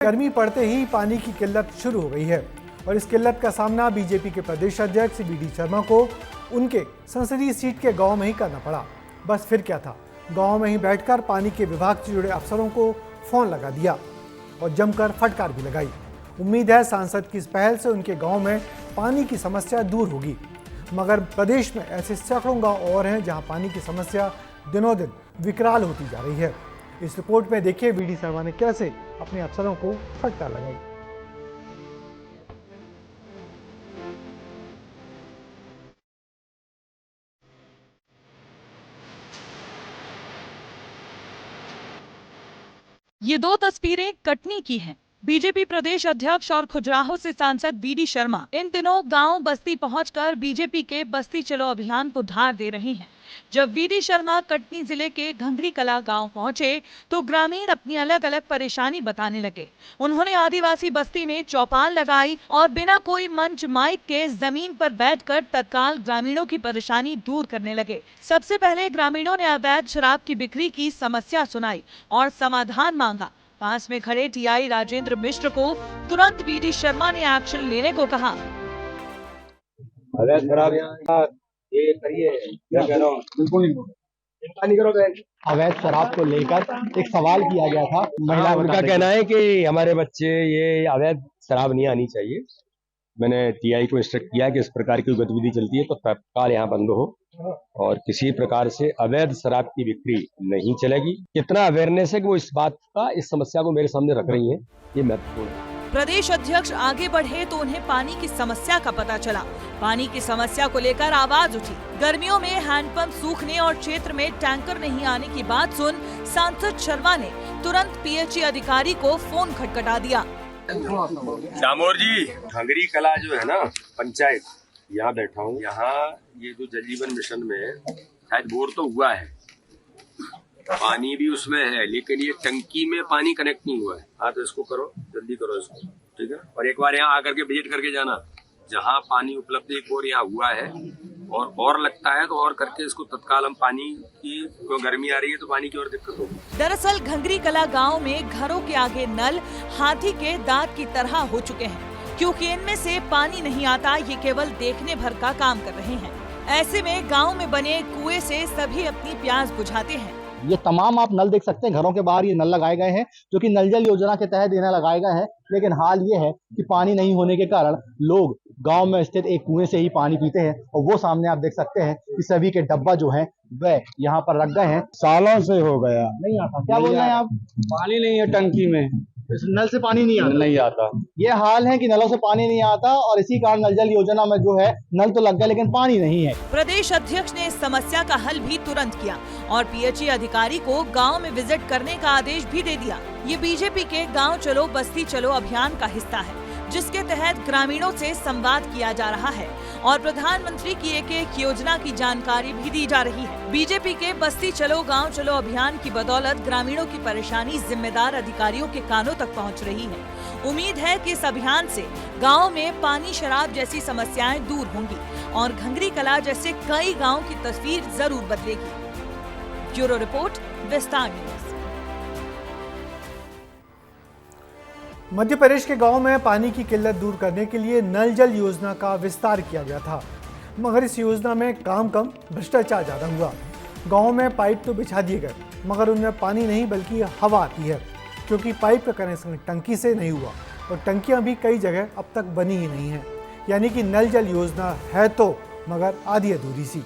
गर्मी पड़ते ही पानी की किल्लत शुरू हो गई है और इस किल्लत का सामना बीजेपी के प्रदेश अध्यक्ष बी डी शर्मा को उनके संसदीय सीट के गांव में ही करना पड़ा। बस फिर क्या था, गांव में ही बैठकर पानी के विभाग से जुड़े अफसरों को फोन लगा दिया और जमकर फटकार भी लगाई। उम्मीद है सांसद की इस पहल से उनके गांव में पानी की समस्या दूर होगी, मगर प्रदेश में ऐसे सैकड़ों गाँव और हैं जहाँ पानी की समस्या दिनों दिन विकराल होती जा रही है। इस रिपोर्ट में देखिए बी डी शर्मा ने कैसे अपने अफसरों को फटकार लगाई। ये दो तस्वीरें कटनी की हैं। बीजेपी प्रदेश अध्यक्ष और खजुराहो से सांसद बी डी शर्मा इन दिनों गांव बस्ती पहुंचकर बीजेपी के बस्ती चलो अभियान को धार दे रहे हैं। जब बी डी शर्मा कटनी जिले के घंगरी कला गांव पहुंचे तो ग्रामीण अपनी अलग अलग परेशानी बताने लगे। उन्होंने आदिवासी बस्ती में चौपाल लगाई और बिना कोई मंच माइक के जमीन पर बैठकर तत्काल ग्रामीणों की परेशानी दूर करने लगे। सबसे पहले ग्रामीणों ने अवैध शराब की बिक्री की समस्या सुनाई और समाधान मांगा। पास में खड़े टीआई राजेंद्र मिश्र को तुरंत बी डी शर्मा ने एक्शन लेने को कहा। अवैध शराब ये करिए, क्या कह रहा हूँ, बिल्कुल नहीं करो। अवैध शराब को लेकर एक सवाल किया गया था। महिला उनका कहना है कि हमारे बच्चे ये अवैध शराब नहीं आनी चाहिए। मैंने टीआई को इंस्ट्रक्ट किया कि इस प्रकार की गतिविधि चलती है तो तत्काल यहाँ बंद हो और किसी प्रकार से अवैध शराब की बिक्री नहीं चलेगी। कितना अवेयरनेस है कि वो इस बात का, इस समस्या को मेरे सामने रख रही है, ये महत्वपूर्ण है। प्रदेश अध्यक्ष आगे बढ़े तो उन्हें पानी की समस्या का पता चला। पानी की समस्या को लेकर आवाज उठी। गर्मियों में हैंडपंप सूखने और क्षेत्र में टैंकर नहीं आने की बात सुन सांसद शर्मा ने तुरंत पीएचई अधिकारी को फोन खटखटा दिया। दामोर जी, घंगरी कला जो है ना पंचायत, यहाँ बैठा हूँ। यहाँ ये जो जल जीवन मिशन में शायद बोर तो हुआ है, पानी भी उसमें है, लेकिन ये टंकी में पानी कनेक्ट नहीं हुआ है। हाँ तो इसको करो, जल्दी करो इसको, ठीक है। और एक बार यहाँ आकर के विजिट करके जाना, जहाँ पानी उपलब्ध एक बार यहाँ हुआ है और लगता है तो और करके इसको तत्काल हम पानी की, गर्मी आ रही है तो पानी की और दिक्कत होगी। दरअसल घंगरी कला गांव में घरों के आगे नल हाथी के दांत की तरह हो चुके हैं, क्योंकि इनमें से पानी नहीं आता। ये केवल देखने भर का काम कर रहे हैं। ऐसे में गांव में बने कुएं से सभी अपनी प्यास बुझाते हैं। ये तमाम आप नल देख सकते हैं, घरों के बाहर ये नल लगाए गए हैं जो कि नल जल योजना के तहत इन्हें लगाए गए हैं। लेकिन हाल ये है कि पानी नहीं होने के कारण लोग गांव में स्थित एक कुएं से ही पानी पीते हैं और वो सामने आप देख सकते हैं कि सभी के डब्बा जो है वह यहाँ पर रख गए हैं। सालों से हो गया, नहीं आता। क्या बोल रहे हैं आप? पानी नहीं है टंकी में, नल से पानी नहीं आता। ये हाल है कि नलों से पानी नहीं आता और इसी कारण नल जल योजना में जो है नल तो लग गया लेकिन पानी नहीं है। प्रदेश अध्यक्ष ने इस समस्या का हल भी तुरंत किया और पीएचई अधिकारी को गांव में विजिट करने का आदेश भी दे दिया। ये बीजेपी के गांव चलो बस्ती चलो अभियान का हिस्सा है, जिसके तहत ग्रामीणों से संवाद किया जा रहा है और प्रधानमंत्री की एक योजना की जानकारी भी दी जा रही है। बीजेपी के बस्ती चलो गांव चलो अभियान की बदौलत ग्रामीणों की परेशानी जिम्मेदार अधिकारियों के कानों तक पहुंच रही है। उम्मीद है कि इस अभियान से गांव में पानी, शराब जैसी समस्याएं दूर होंगी और घंगरी कला जैसे कई गाँव की तस्वीर जरूर बदलेगी। ब्यूरो रिपोर्ट, विस्तार न्यूज। मध्य प्रदेश के गांव में पानी की किल्लत दूर करने के लिए नल जल योजना का विस्तार किया गया था, मगर इस योजना में काम कम, भ्रष्टाचार ज़्यादा हुआ। गांव में पाइप तो बिछा दिए गए, मगर उनमें पानी नहीं बल्कि हवा आती है, क्योंकि पाइप का कनेक्शन टंकी से नहीं हुआ और टंकियां भी कई जगह अब तक बनी ही नहीं हैं। यानी कि नल जल योजना है तो मगर आधी अधूरी सी।